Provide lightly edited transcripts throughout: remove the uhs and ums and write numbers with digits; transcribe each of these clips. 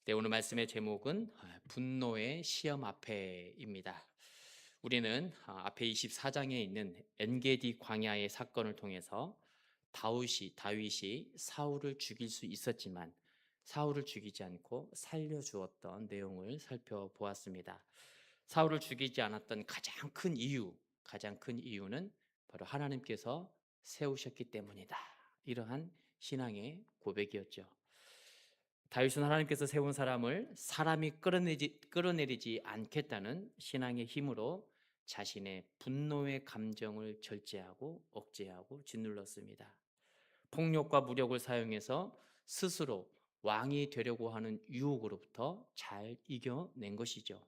네, 오늘 말씀의 제목은 분노의 시험 앞에입니다. 우리는 앞에 24장에 있는 엔게디 광야의 사건을 통해서 다윗이 사울을 죽일 수 있었지만 사울을 죽이지 않고 살려주었던 내용을 살펴보았습니다. 사울을 죽이지 않았던 가장 큰 이유는 바로 하나님께서 세우셨기 때문이다. 이러한 신앙의 고백이었죠. 다윗은 하나님께서 세운 사람을 사람이 끌어내리지 않겠다는 신앙의 힘으로 자신의 분노의 감정을 절제하고 억제하고 짓눌렀습니다. 폭력과 무력을 사용해서 스스로 왕이 되려고 하는 유혹으로부터 잘 이겨낸 것이죠.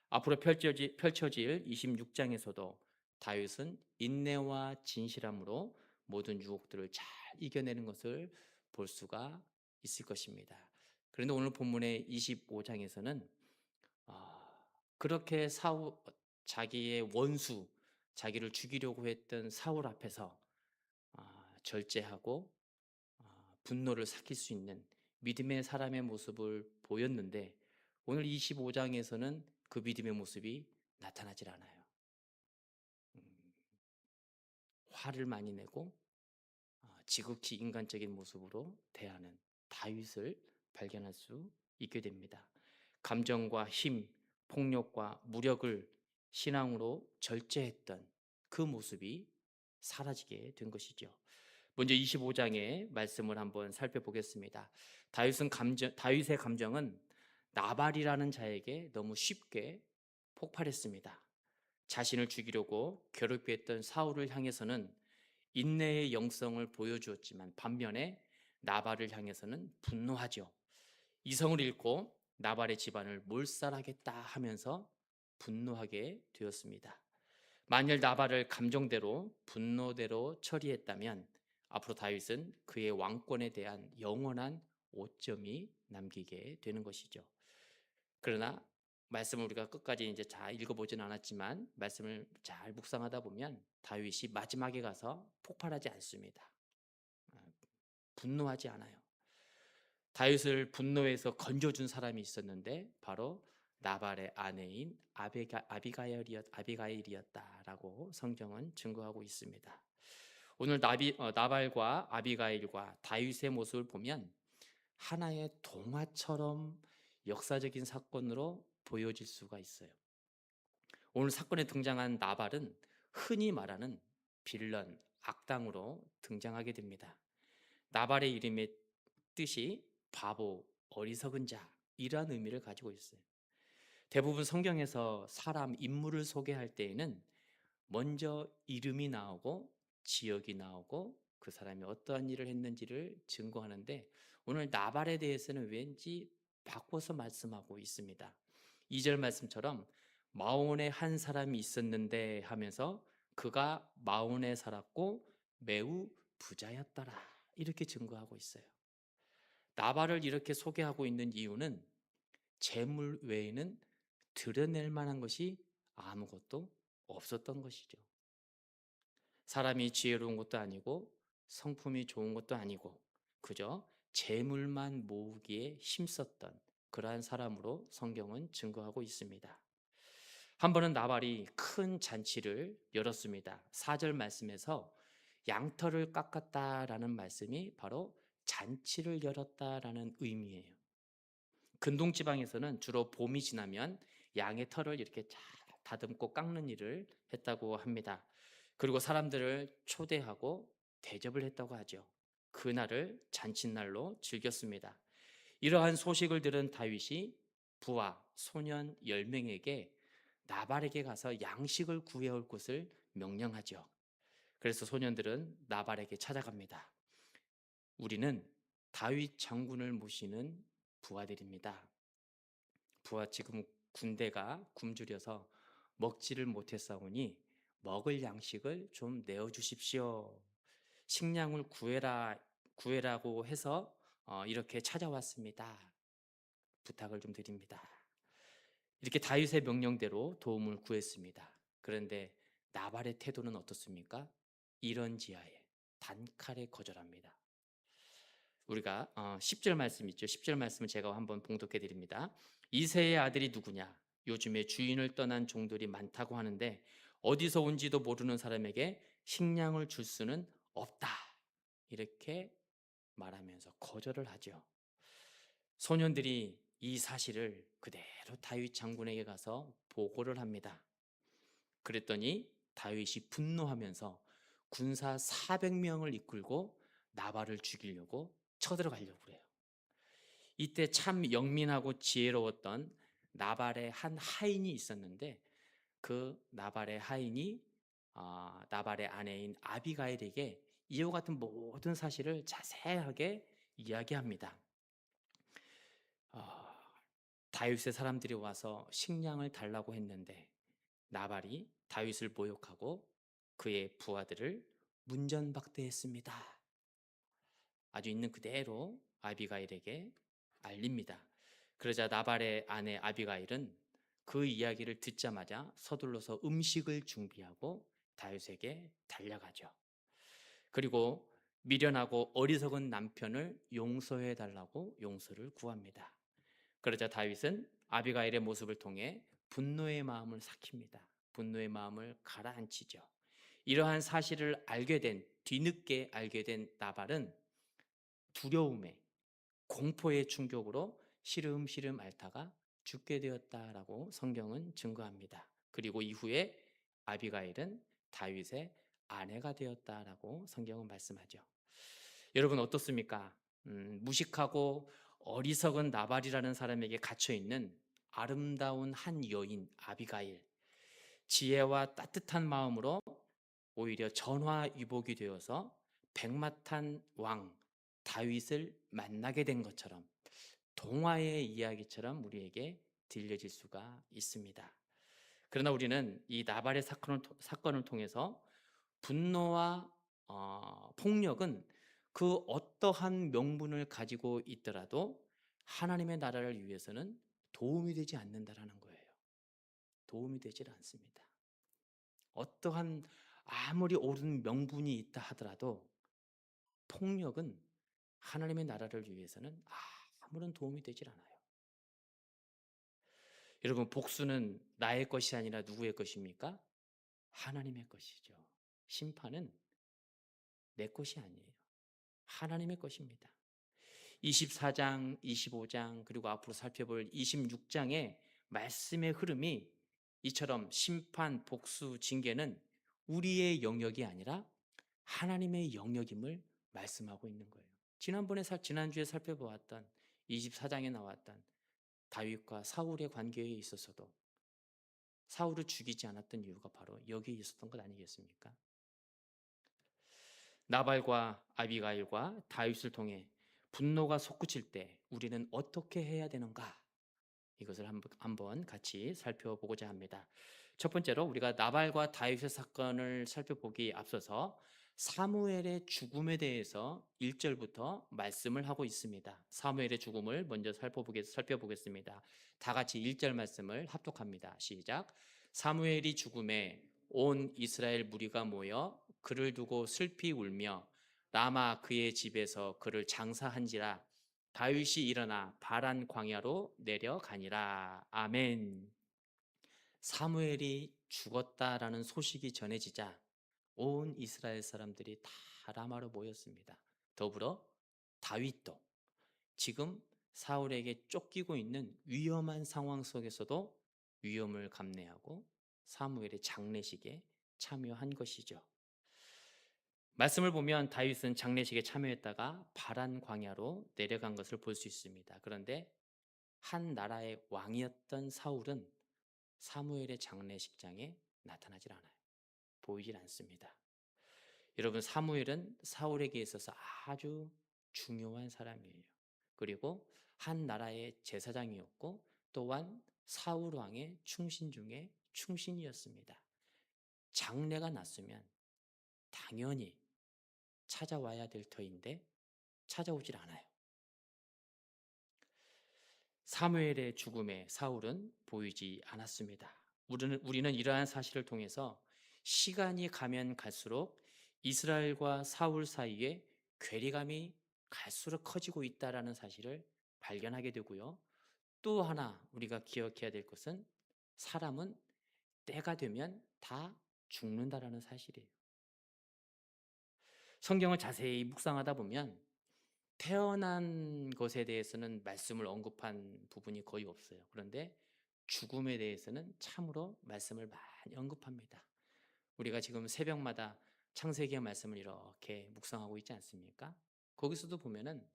앞으로 펼쳐질 26장에서도 다윗은 인내와 진실함으로 모든 유혹들을 잘 이겨내는 것을 볼 수가 있을 것입니다. 그런데 오늘 본문의 25장에서는 그렇게 자기의 원수, 자기를 죽이려고 했던 사울 앞에서 절제하고 분노를 삭힐 수 있는 믿음의 사람의 모습을 보였는데 오늘 25장에서는 그 믿음의 모습이 나타나질 않아요. 음, 화를 많이 내고 지극히 인간적인 모습으로 대하는 다윗을 발견할 수 있게 됩니다. 감정과 힘, 폭력과 무력을 신앙으로 절제했던 그 모습이 사라지게 된 것이죠. 먼저 25장의 말씀을 한번 살펴보겠습니다. 다윗의 감정은 나발이라는 자에게 너무 쉽게 폭발했습니다. 자신을 죽이려고 괴롭히했던 사울을 향해서는 인내의 영성을 보여주었지만 반면에 나발을 향해서는 분노하죠. 이성을 잃고 나발의 집안을 몰살하겠다 하면서 분노하게 되었습니다. 만일 나발을 감정대로 분노대로 처리했다면 앞으로 다윗은 그의 왕권에 대한 영원한 오점이 남기게 되는 것이죠. 그러나 말씀을 우리가 끝까지 이제 잘 읽어보진 않았지만 말씀을 잘 묵상하다 보면 다윗이 마지막에 가서 폭발하지 않습니다. 분노하지 않아요. 다윗을 분노에서 건져준 사람이 있었는데 바로 나발의 아내인 아비가일이었다라고 성경은 증거하고 있습니다. 오늘 나발과 아비가일과 다윗의 모습을 보면 하나의 동화처럼 역사적인 사건으로 보여질 수가 있어요. 오늘 사건에 등장한 나발은 흔히 말하는 빌런, 악당으로 등장하게 됩니다. 나발의 이름의 뜻이 바보, 어리석은 자 이러한 의미를 가지고 있어요. 대부분 성경에서 사람, 인물을 소개할 때에는 먼저 이름이 나오고 지역이 나오고 그 사람이 어떠한 일을 했는지를 증거하는데 오늘 나발에 대해서는 왠지 바꿔서 말씀하고 있습니다. 2절 말씀처럼 마온에 한 사람이 있었는데 하면서 그가 마온에 살았고 매우 부자였더라 이렇게 증거하고 있어요. 나발을 이렇게 소개하고 있는 이유는 재물 외에는 드러낼 만한 것이 아무것도 없었던 것이죠. 사람이 지혜로운 것도 아니고 성품이 좋은 것도 아니고 그저 재물만 모으기에 힘썼던 그러한 사람으로 성경은 증거하고 있습니다. 한 번은 나발이 큰 잔치를 열었습니다. 4절 말씀에서 양털을 깎았다라는 말씀이 바로 잔치를 열었다라는 의미예요. 근동 지방에서는 주로 봄이 지나면 양의 털을 이렇게 잘 다듬고 깎는 일을 했다고 합니다. 그리고 사람들을 초대하고 대접을 했다고 하죠. 그날을 잔칫날로 즐겼습니다. 이러한 소식을 들은 다윗이 부하 소년 10명에게 나발에게 가서 양식을 구해올 것을 명령하죠. 그래서 소년들은 나발에게 찾아갑니다. 우리는 다윗 장군을 모시는 부하들입니다. 부하 지금 군대가 굶주려서 먹지를 못했사오니 먹을 양식을 좀 내어 주십시오. 식량을 구해라고 해서 이렇게 찾아왔습니다. 부탁을 좀 드립니다. 이렇게 다윗의 명령대로 도움을 구했습니다. 그런데 나발의 태도는 어떻습니까? 이런지하에 단칼에 거절합니다. 우리가 10절 말씀 있죠. 10절 말씀을 제가 한번 봉독해 드립니다. 이새의 아들이 누구냐? 요즘에 주인을 떠난 종들이 많다고 하는데 어디서 온지도 모르는 사람에게 식량을 줄 수는 없다. 이렇게 말하면서 거절을 하죠. 소년들이 이 사실을 그대로 다윗 장군에게 가서 보고를 합니다. 그랬더니 다윗이 분노하면서 군사 400명을 이끌고 나발을 죽이려고 쳐들어가려고 그래요. 이때 참 영민하고 지혜로웠던 나발의 한 하인이 있었는데 그 나발의 하인이 나발의 아내인 아비가일에게 이와 같은 모든 사실을 자세하게 이야기합니다. 어, 다윗의 사람들이 와서 식량을 달라고 했는데 나발이 다윗을 모욕하고 그의 부하들을 문전박대했습니다. 아주 있는 그대로 아비가일에게 알립니다. 그러자 나발의 아내 아비가일은 그 이야기를 듣자마자 서둘러서 음식을 준비하고 다윗에게 달려가죠. 그리고 미련하고 어리석은 남편을 용서해 달라고 용서를 구합니다. 그러자 다윗은 아비가일의 모습을 통해 분노의 마음을 삭힙니다. 분노의 마음을 가라앉히죠. 이러한 사실을 뒤늦게 알게 된 나발은 두려움에 공포의 충격으로 시름시름 앓다가 죽게 되었다라고 성경은 증거합니다. 그리고 이후에 아비가일은 다윗의 아내가 되었다라고 성경은 말씀하죠. 여러분 어떻습니까? 무식하고 어리석은 나발이라는 사람에게 갇혀 있는 아름다운 한 여인 아비가일, 지혜와 따뜻한 마음으로 오히려 전화위복이 되어서 백마탄 왕 다윗을 만나게 된 것처럼 동화의 이야기처럼 우리에게 들려질 수가 있습니다. 그러나 우리는 이 나발의 사건을 통해서 분노와 폭력은 그 어떠한 명분을 가지고 있더라도 하나님의 나라를 위해서는 도움이 되지 않는다라는 거예요. 도움이 되질 않습니다. 어떠한 아무리 옳은 명분이 있다 하더라도 폭력은 하나님의 나라를 위해서는 아무런 도움이 되질 않아요. 여러분, 복수는 나의 것이 아니라 누구의 것입니까? 하나님의 것이죠. 심판은 내 것이 아니에요. 하나님의 것입니다. 24장, 25장, 그리고 앞으로 살펴볼 26장의 말씀의 흐름이 이처럼 심판, 복수, 징계는 우리의 영역이 아니라 하나님의 영역임을 말씀하고 있는 거예요. 지난주에 살펴보았던 24장에 나왔던 다윗과 사울의 관계에 있어서도 사울을 죽이지 않았던 이유가 바로 여기에 있었던 것 아니겠습니까? 나발과 아비가일과 다윗을 통해 분노가 솟구칠 때 우리는 어떻게 해야 되는가? 이것을 한번 같이 살펴보고자 합니다. 첫 번째로 우리가 나발과 다윗의 사건을 살펴보기 앞서서 사무엘의 죽음에 대해서 1절부터 말씀을 하고 있습니다. 사무엘의 죽음을 먼저 살펴보겠습니다. 다 같이 1절 말씀을 합독합니다. 시작. 사무엘이 죽음에 온 이스라엘 무리가 모여 그를 두고 슬피 울며 라마 그의 집에서 그를 장사한지라 다윗이 일어나 바란 광야로 내려가니라. 아멘. 사무엘이 죽었다라는 소식이 전해지자 온 이스라엘 사람들이 다 라마로 모였습니다. 더불어 다윗도 지금 사울에게 쫓기고 있는 위험한 상황 속에서도 위험을 감내하고 사무엘의 장례식에 참여한 것이죠. 말씀을 보면 다윗은 장례식에 참여했다가 바란 광야로 내려간 것을 볼 수 있습니다. 그런데 한 나라의 왕이었던 사울은 사무엘의 장례식장에 나타나질 않아요. 보이질 않습니다. 여러분, 사무엘은 사울에게 있어서 아주 중요한 사람이에요. 그리고 한 나라의 제사장이었고 또한 사울 왕의 충신 중에 충신이었습니다. 장례가 났으면 당연히 찾아와야 될 터인데 찾아오질 않아요. 사무엘의 죽음에 사울은 보이지 않았습니다. 우리는 이러한 사실을 통해서 시간이 가면 갈수록 이스라엘과 사울 사이에 괴리감이 갈수록 커지고 있다라는 사실을 발견하게 되고요. 또 하나 우리가 기억해야 될 것은 사람은 때가 되면 다 죽는다라는 사실이에요. 성경을 자세히 묵상하다 보면 태어난 것에 대해서는 말씀을 언급한 부분이 거의 없어요. 그런데 죽음에 대해서는 참으로 말씀을 많이 언급합니다. 우리가 지금 새벽마다 창세기의 말씀을 이렇게 묵상하고 있지 않습니까? 거기서도 보면은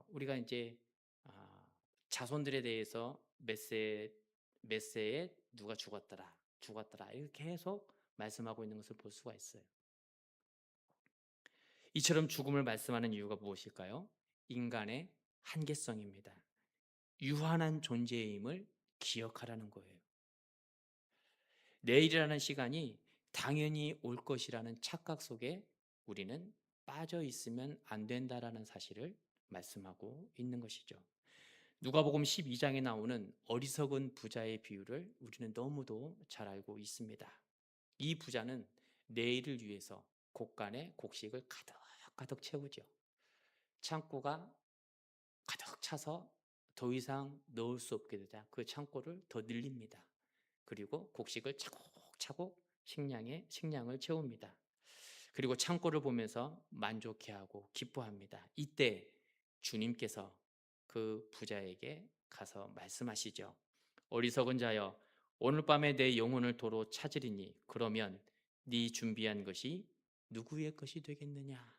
우리가 이제 아, 자손들에 대해서 몇 세에 누가 죽었더라 이렇게 계속 말씀하고 있는 것을 볼 수가 있어요. 이처럼 죽음을 말씀하는 이유가 무엇일까요? 인간의 한계성입니다. 유한한 존재임을 기억하라는 거예요. 내일이라는 시간이 당연히 올 것이라는 착각 속에 우리는 빠져 있으면 안 된다라는 사실을 말씀하고 있는 것이죠. 누가복음 12장에 나오는 어리석은 부자의 비유를 우리는 너무도 잘 알고 있습니다. 이 부자는 내일을 위해서 곡간에 곡식을 가득 채우죠. 창고가 가득 차서 더 이상 넣을 수 없게 되자 그 창고를 더 늘립니다. 그리고 곡식을 차곡차곡 식량을 채웁니다. 그리고 창고를 보면서 만족해하고 기뻐합니다. 이때 주님께서 그 부자에게 가서 말씀하시죠. 어리석은 자여, 오늘 밤에 내 영혼을 도로 찾으리니 그러면 네 준비한 것이 누구의 것이 되겠느냐?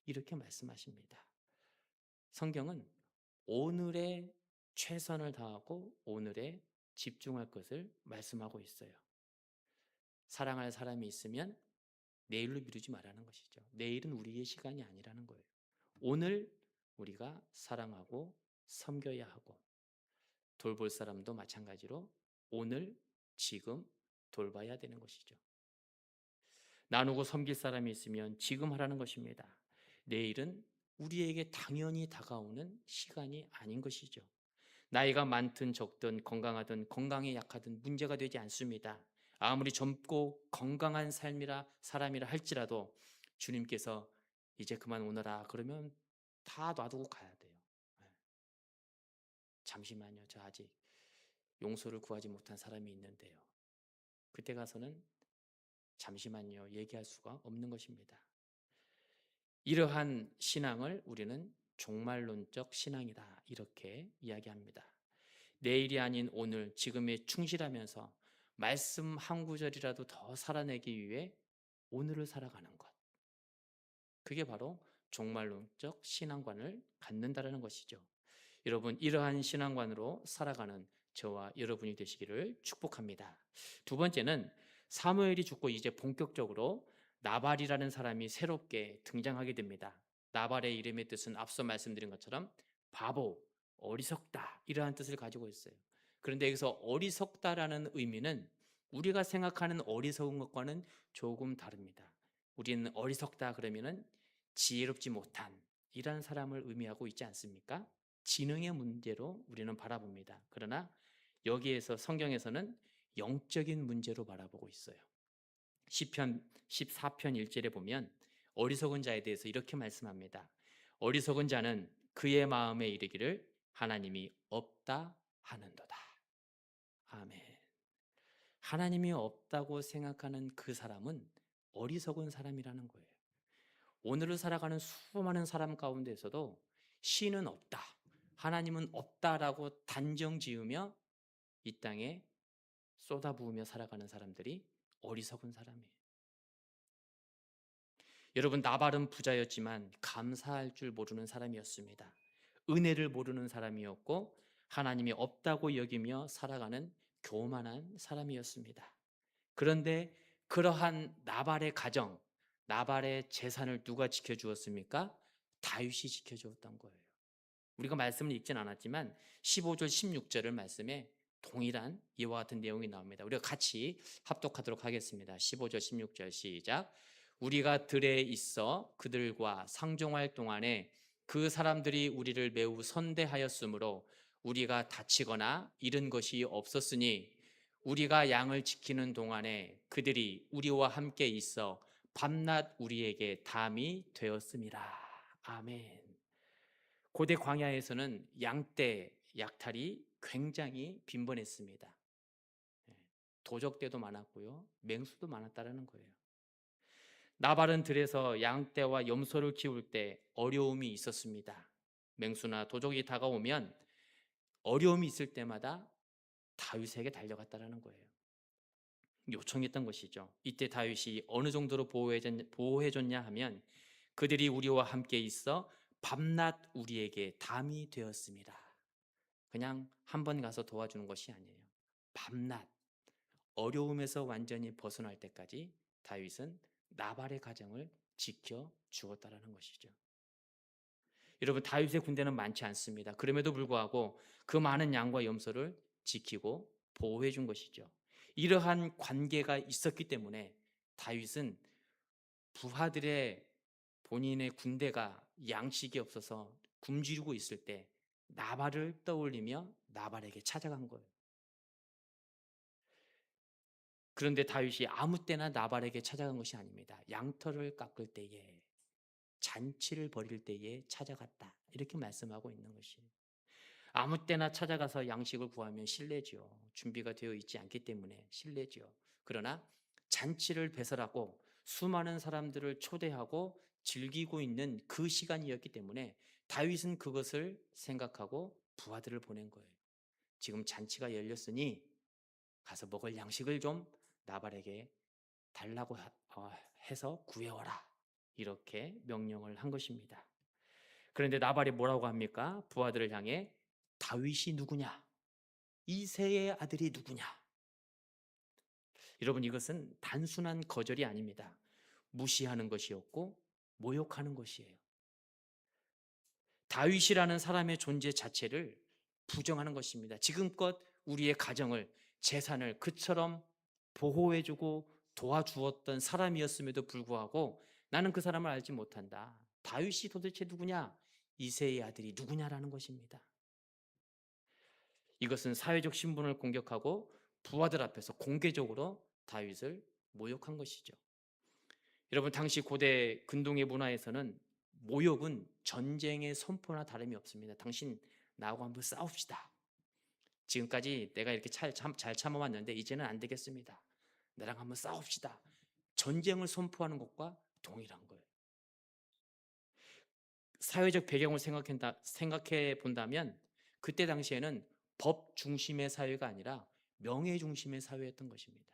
이렇게 말씀하십니다. 성경은 오늘에 최선을 다하고 오늘에 집중할 것을 말씀하고 있어요. 사랑할 사람이 있으면 내일로 미루지 말라는 것이죠. 내일은 우리의 시간이 아니라는 거예요. 오늘 우리가 사랑하고 섬겨야 하고 돌볼 사람도 마찬가지로 오늘 지금 돌봐야 되는 것이죠. 나누고 섬길 사람이 있으면 지금 하라는 것입니다. 내일은 우리에게 당연히 다가오는 시간이 아닌 것이죠. 나이가 많든 적든 건강하든 건강에 약하든 문제가 되지 않습니다. 아무리 젊고 건강한 사람이라 할지라도 주님께서 이제 그만 오너라 그러면 다 놔두고 가야 돼요. 잠시만요. 저 아직 용서를 구하지 못한 사람이 있는데요. 그때 가서는 잠시만요. 얘기할 수가 없는 것입니다. 이러한 신앙을 우리는 종말론적 신앙이다. 이렇게 이야기합니다. 내일이 아닌 오늘, 지금에 충실하면서 말씀 한 구절이라도 더 살아내기 위해 오늘을 살아가는 것. 그게 바로 종말론적 신앙관을 갖는다라는 것이죠. 여러분, 이러한 신앙관으로 살아가는 저와 여러분이 되시기를 축복합니다. 두 번째는 사무엘이 죽고 이제 본격적으로 나발이라는 사람이 새롭게 등장하게 됩니다. 나발의 이름의 뜻은 앞서 말씀드린 것처럼 바보, 어리석다 이러한 뜻을 가지고 있어요. 그런데 여기서 어리석다라는 의미는 우리가 생각하는 어리석은 것과는 조금 다릅니다. 우리는 어리석다 그러면은 지혜롭지 못한 이런 사람을 의미하고 있지 않습니까? 지능의 문제로 우리는 바라봅니다. 그러나 여기에서 성경에서는 영적인 문제로 바라보고 있어요. 시편 14편 1절에 보면 어리석은 자에 대해서 이렇게 말씀합니다. 어리석은 자는 그의 마음에 이르기를 하나님이 없다 하는도다. 아멘. 하나님이 없다고 생각하는 그 사람은 어리석은 사람이라는 거예요. 오늘을 살아가는 수많은 사람 가운데서도 신은 없다, 하나님은 없다라고 단정 지으며 이 땅에 쏟아부으며 살아가는 사람들이 어리석은 사람이에요. 여러분, 나발은 부자였지만 감사할 줄 모르는 사람이었습니다. 은혜를 모르는 사람이었고 하나님이 없다고 여기며 살아가는 교만한 사람이었습니다. 그런데 그러한 나발의 가정, 나발의 재산을 누가 지켜주었습니까? 다윗이 지켜주었던 거예요. 우리가 말씀을 읽진 않았지만 15절 16절을 말씀에 동일한 이와 같은 내용이 나옵니다. 우리가 같이 합독하도록 하겠습니다. 15절 16절 시작. 우리가 들에 있어 그들과 상종할 동안에 그 사람들이 우리를 매우 선대하였으므로 우리가 다치거나 잃은 것이 없었으니 우리가 양을 지키는 동안에 그들이 우리와 함께 있어 밤낮 우리에게 담이 되었음이라. 아멘. 고대 광야에서는 양떼, 약탈이 굉장히 빈번했습니다. 예, 도적떼도 많았고요, 맹수도 많았다라는 거예요. 나발은 들에서 양떼와 염소를 키울 때 어려움이 있었습니다. 맹수나 도적이 다가오면 어려움이 있을 때마다 다윗에게 달려갔다라는 거예요. 요청했던 것이죠. 이때 다윗이 어느 정도로 보호해줬냐 하면 그들이 우리와 함께 있어 밤낮 우리에게 담이 되었습니다. 그냥 한 번 가서 도와주는 것이 아니에요. 밤낮 어려움에서 완전히 벗어날 때까지 다윗은 나발의 가정을 지켜 주었다라는 것이죠. 여러분, 다윗의 군대는 많지 않습니다. 그럼에도 불구하고 그 많은 양과 염소를 지키고 보호해 준 것이죠. 이러한 관계가 있었기 때문에 다윗은 부하들의 본인의 군대가 양식이 없어서 굶주리고 있을 때 나발을 떠올리며 나발에게 찾아간 거예요. 그런데 다윗이 아무 때나 나발에게 찾아간 것이 아닙니다. 양털을 깎을 때에, 잔치를 벌일 때에 찾아갔다, 이렇게 말씀하고 있는 것이에요. 아무 때나 찾아가서 양식을 구하면 실례죠. 준비가 되어 있지 않기 때문에 실례죠. 그러나 잔치를 배설하고 수많은 사람들을 초대하고 즐기고 있는 그 시간이었기 때문에 다윗은 그것을 생각하고 부하들을 보낸 거예요. 지금 잔치가 열렸으니 가서 먹을 양식을 좀 나발에게 달라고 해서 구해오라, 이렇게 명령을 한 것입니다. 그런데 나발이 뭐라고 합니까? 부하들을 향해 다윗이 누구냐? 이새의 아들이 누구냐? 여러분, 이것은 단순한 거절이 아닙니다. 무시하는 것이었고 모욕하는 것이에요. 다윗이라는 사람의 존재 자체를 부정하는 것입니다. 지금껏 우리의 가정을, 재산을 그처럼 보호해주고 도와주었던 사람이었음에도 불구하고 나는 그 사람을 알지 못한다. 다윗이 도대체 누구냐? 이새의 아들이 누구냐라는 것입니다. 이것은 사회적 신분을 공격하고 부하들 앞에서 공개적으로 다윗을 모욕한 것이죠. 여러분, 당시 고대 근동의 문화에서는 모욕은 전쟁의 선포나 다름이 없습니다. 당신 나하고 한번 싸웁시다. 지금까지 내가 이렇게 잘 참아왔는데 이제는 안 되겠습니다. 나랑 한번 싸웁시다. 전쟁을 선포하는 것과 동일한 거예요. 사회적 배경을 생각해 본다면 그때 당시에는 법 중심의 사회가 아니라 명예 중심의 사회였던 것입니다.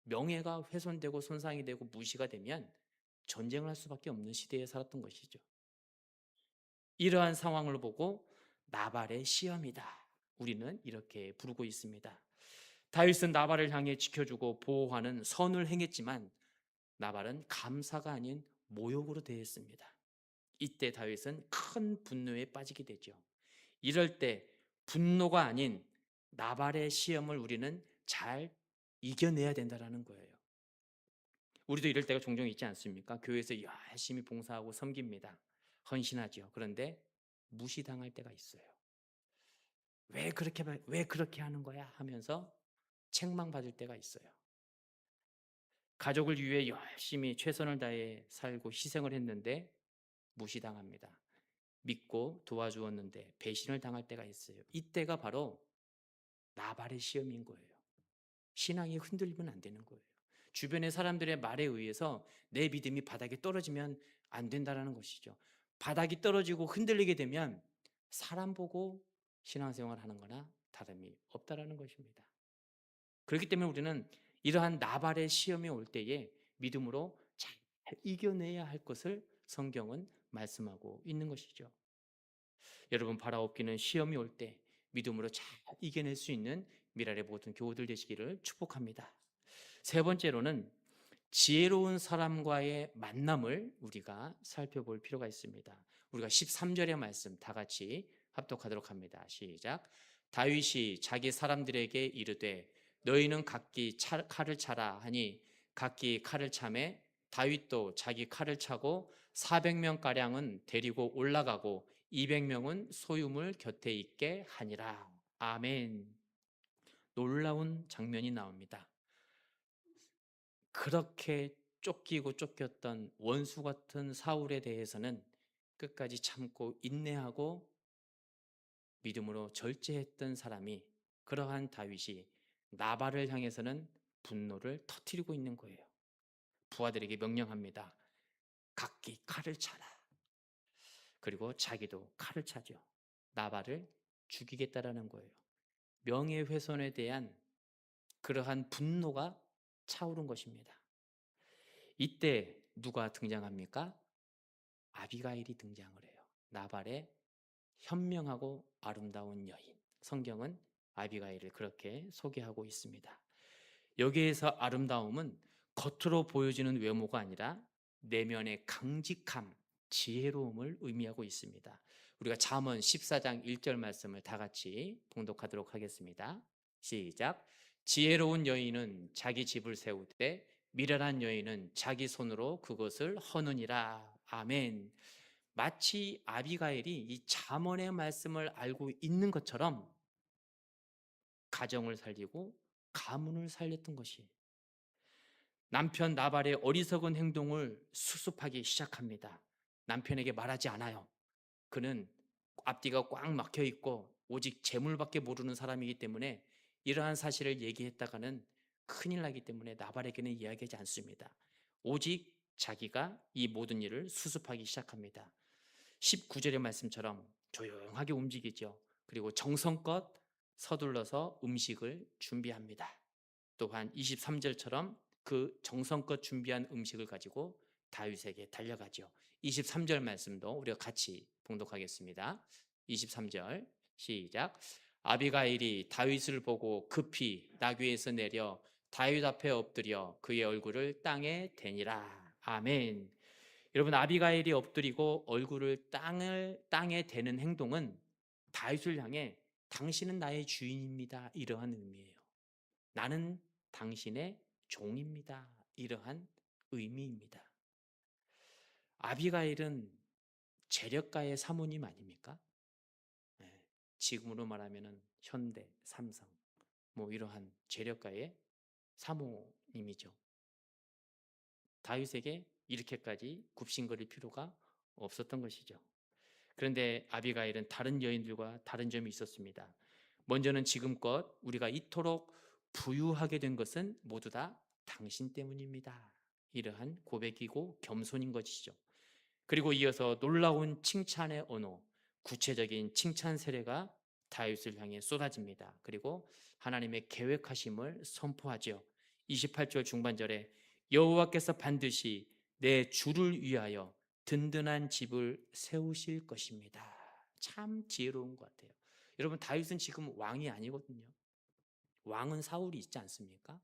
명예가 훼손되고 손상이 되고 무시가 되면 전쟁을 할 수밖에 없는 시대에 살았던 것이죠. 이러한 상황을 보고 나발의 시험이다, 우리는 이렇게 부르고 있습니다. 다윗은 나발을 향해 지켜주고 보호하는 선을 행했지만 나발은 감사가 아닌 모욕으로 대했습니다. 이때 다윗은 큰 분노에 빠지게 되죠. 이럴 때 분노가 아닌 나발의 시험을 우리는 잘 이겨내야 된다는 거예요. 우리도 이럴 때가 종종 있지 않습니까? 교회에서 열심히 봉사하고 섬깁니다. 헌신하죠. 그런데 무시당할 때가 있어요. 왜 그렇게 하는 거야? 하면서 책망받을 때가 있어요. 가족을 위해 열심히 최선을 다해 살고 희생을 했는데 무시당합니다. 믿고 도와주었는데 배신을 당할 때가 있어요. 이때가 바로 나발의 시험인 거예요. 신앙이 흔들리면 안 되는 거예요. 주변의 사람들의 말에 의해서 내 믿음이 바닥에 떨어지면 안 된다는 것이죠. 바닥이 떨어지고 흔들리게 되면 사람 보고 신앙생활 하는 거나 다름이 없다는 것입니다. 그렇기 때문에 우리는 이러한 나발의 시험이 올 때에 믿음으로 잘 이겨내야 할 것을 성경은 말씀하고 있는 것이죠. 여러분, 바라옵기는 시험이 올 때 믿음으로 잘 이겨낼 수 있는 미랄의 모든 교우들 되시기를 축복합니다. 세 번째로는 지혜로운 사람과의 만남을 우리가 살펴볼 필요가 있습니다. 우리가 13절의 말씀 다 같이 합독하도록 합니다. 시작. 다윗이 자기 사람들에게 이르되 너희는 각기 칼을 차라 하니 각기 칼을 차매 다윗도 자기 칼을 차고 400명 가량은 데리고 올라가고 200명은 소유물 곁에 있게 하니라. 아멘. 놀라운 장면이 나옵니다. 그렇게 쫓기고 쫓겼던 원수 같은 사울에 대해서는 끝까지 참고 인내하고 믿음으로 절제했던 사람이, 그러한 다윗이 나발을 향해서는 분노를 터뜨리고 있는 거예요. 부하들에게 명령합니다. 각기 칼을 차라. 그리고 자기도 칼을 차죠. 나발을 죽이겠다라는 거예요. 명예훼손에 대한 그러한 분노가 차오른 것입니다. 이때 누가 등장합니까? 아비가일이 등장을 해요. 나발의 현명하고 아름다운 여인. 성경은 아비가일을 그렇게 소개하고 있습니다. 여기에서 아름다움은 겉으로 보여지는 외모가 아니라 내면의 강직함, 지혜로움을 의미하고 있습니다. 우리가 잠언 14장 1절 말씀을 다 같이 봉독하도록 하겠습니다. 시작. 지혜로운 여인은 자기 집을 세우되 미련한 여인은 자기 손으로 그것을 허느니라. 아멘. 마치 아비가일이 이 잠언의 말씀을 알고 있는 것처럼 가정을 살리고 가문을 살렸던 것이, 남편 나발의 어리석은 행동을 수습하기 시작합니다. 남편에게 말하지 않아요. 그는 앞뒤가 꽉 막혀 있고 오직 재물밖에 모르는 사람이기 때문에 이러한 사실을 얘기했다가는 큰일 나기 때문에 나발에게는 이야기하지 않습니다. 오직 자기가 이 모든 일을 수습하기 시작합니다. 19절의 말씀처럼 조용하게 움직이죠. 그리고 정성껏 서둘러서 음식을 준비합니다. 또한 23절처럼 그 정성껏 준비한 음식을 가지고 다윗에게 달려가죠. 23절 말씀도 우리가 같이 봉독하겠습니다. 23절 시작. 아비가일이 다윗을 보고 급히 나귀에서 내려 다윗 앞에 엎드려 그의 얼굴을 땅에 대니라. 아멘. 여러분, 아비가일이 엎드리고 얼굴을 땅에 대는 행동은 다윗을 향해 당신은 나의 주인입니다, 이러한 의미예요. 나는 당신의 종입니다, 이러한 의미입니다. 아비가일은 재력가의 사모님 아닙니까? 네, 지금으로 말하면 현대, 삼성 뭐 이러한 재력가의 사모님이죠. 다윗에게 이렇게까지 굽신거릴 필요가 없었던 것이죠. 그런데 아비가일은 다른 여인들과 다른 점이 있었습니다. 먼저는 지금껏 우리가 이토록 부유하게 된 것은 모두 다 당신 때문입니다, 이러한 고백이고 겸손인 것이죠. 그리고 이어서 놀라운 칭찬의 언어, 구체적인 칭찬 세례가 다윗을 향해 쏟아집니다. 그리고 하나님의 계획하심을 선포하죠. 28절 중반절에 여호와께서 반드시 내 주를 위하여 든든한 집을 세우실 것입니다. 참 지혜로운 것 같아요. 여러분, 다윗은 지금 왕이 아니거든요. 왕은 사울이 있지 않습니까?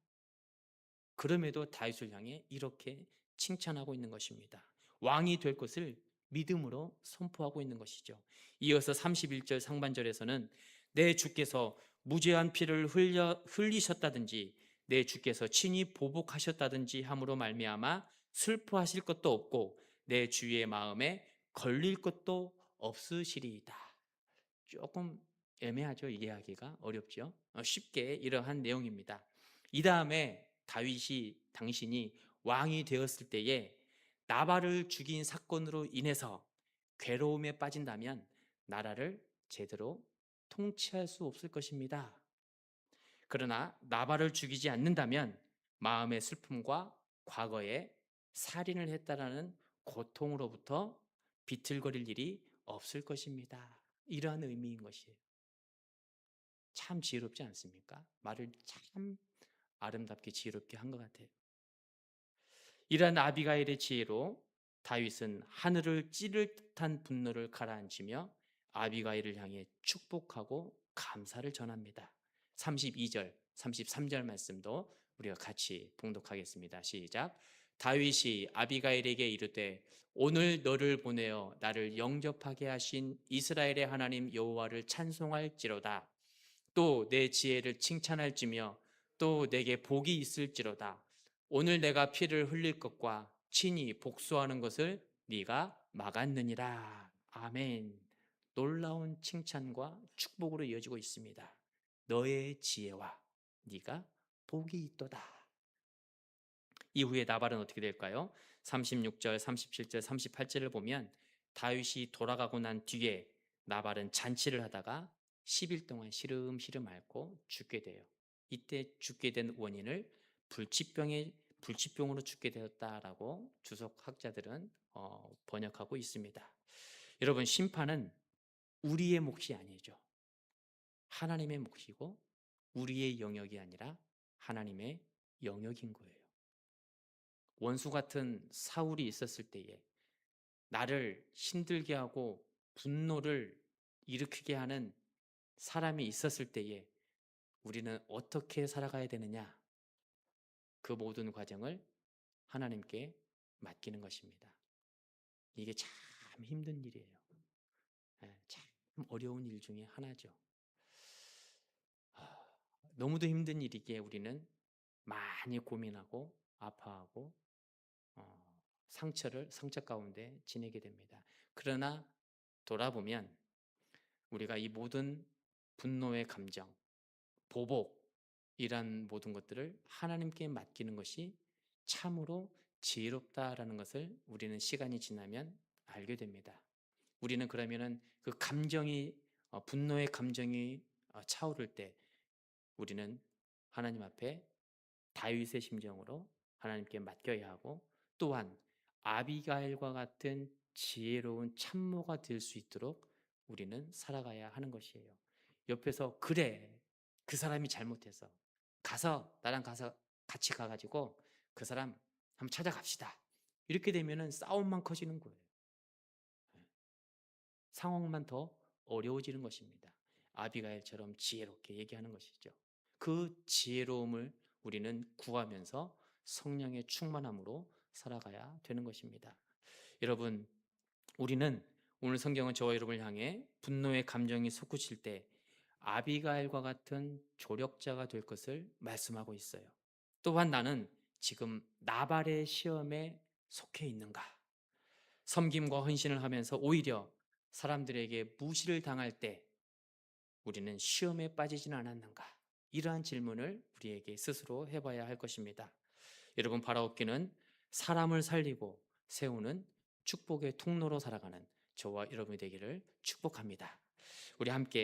그럼에도 다윗을 향해 이렇게 칭찬하고 있는 것입니다. 왕이 될 것을 믿음으로 선포하고 있는 것이죠. 이어서 31절 상반절에서는 내 주께서 무죄한 피를 흘리셨다든지 내 주께서 친히 보복하셨다든지 함으로 말미암아 슬퍼하실 것도 없고 내 주의 마음에 걸릴 것도 없으시리이다. 조금 애매하죠. 이해하기가 어렵죠. 쉽게 이러한 내용입니다. 이 다음에 다윗이 당신이 왕이 되었을 때에 나발을 죽인 사건으로 인해서 괴로움에 빠진다면 나라를 제대로 통치할 수 없을 것입니다. 그러나 나발을 죽이지 않는다면 마음의 슬픔과 과거에 살인을 했다라는 고통으로부터 비틀거릴 일이 없을 것입니다. 이러한 의미인 것이에요. 참 지혜롭지 않습니까? 말을 참 아름답게 지혜롭게 한 것 같아요. 이러한 아비가일의 지혜로 다윗은 하늘을 찌를 듯한 분노를 가라앉히며 아비가일을 향해 축복하고 감사를 전합니다. 32절, 33절 말씀도 우리가 같이 봉독하겠습니다. 시작. 다윗이 아비가일에게 이르되 오늘 너를 보내어 나를 영접하게 하신 이스라엘의 하나님 여호와를 찬송할지로다. 또 내 지혜를 칭찬할지며 또 내게 복이 있을지로다. 오늘 내가 피를 흘릴 것과 친히 복수하는 것을 네가 막았느니라. 아멘. 놀라운 칭찬과 축복으로 이어지고 있습니다. 너의 지혜와 네가 복이 있도다. 이후에 나발은 어떻게 될까요? 36절, 37절, 38절을 보면 다윗이 돌아가고 난 뒤에 나발은 잔치를 하다가 10일 동안 시름시름 앓고 죽게 돼요. 이때 죽게 된 원인을 불치병으로 죽게 되었다라고 주석학자들은 번역하고 있습니다. 여러분, 심판은 우리의 몫이 아니죠. 하나님의 몫이고 우리의 영역이 아니라 하나님의 영역인 거예요. 원수 같은 사울이 있었을 때에 나를 힘들게 하고 분노를 일으키게 하는 사람이 있었을 때에 우리는 어떻게 살아가야 되느냐? 그 모든 과정을 하나님께 맡기는 것입니다. 이게 참 힘든 일이에요. 참 어려운 일 중에 하나죠. 너무도 힘든 일이기에 우리는 많이 고민하고 아파하고 상처 가운데 지내게 됩니다. 그러나 돌아보면 우리가 이 모든 분노의 감정, 보복이란 모든 것들을 하나님께 맡기는 것이 참으로 지혜롭다라는 것을 우리는 시간이 지나면 알게 됩니다. 우리는 그러면은 그 감정이 분노의 감정이 차오를 때 우리는 하나님 앞에 다윗의 심정으로 하나님께 맡겨야 하고, 또한 아비가일과 같은 지혜로운 참모가 될 수 있도록 우리는 살아가야 하는 것이에요. 옆에서 그래, 그 사람이 잘못해서 나랑 가서 같이 가가지고 그 사람 한번 찾아갑시다. 이렇게 되면은 싸움만 커지는 거예요. 상황만 더 어려워지는 것입니다. 아비가일처럼 지혜롭게 얘기하는 것이죠. 그 지혜로움을 우리는 구하면서 성령의 충만함으로 살아가야 되는 것입니다. 여러분, 우리는 오늘 성경은 저와 여러분을 향해 분노의 감정이 솟구칠 때 아비가일과 같은 조력자가 될 것을 말씀하고 있어요. 또한 나는 지금 나발의 시험에 속해 있는가? 섬김과 헌신을 하면서 오히려 사람들에게 무시를 당할 때 우리는 시험에 빠지지는 않았는가? 이러한 질문을 우리에게 스스로 해봐야 할 것입니다. 여러분, 바라옵기는 사람을 살리고 세우는 축복의 통로로 살아가는 저와 여러분이 되기를 축복합니다. 우리 함께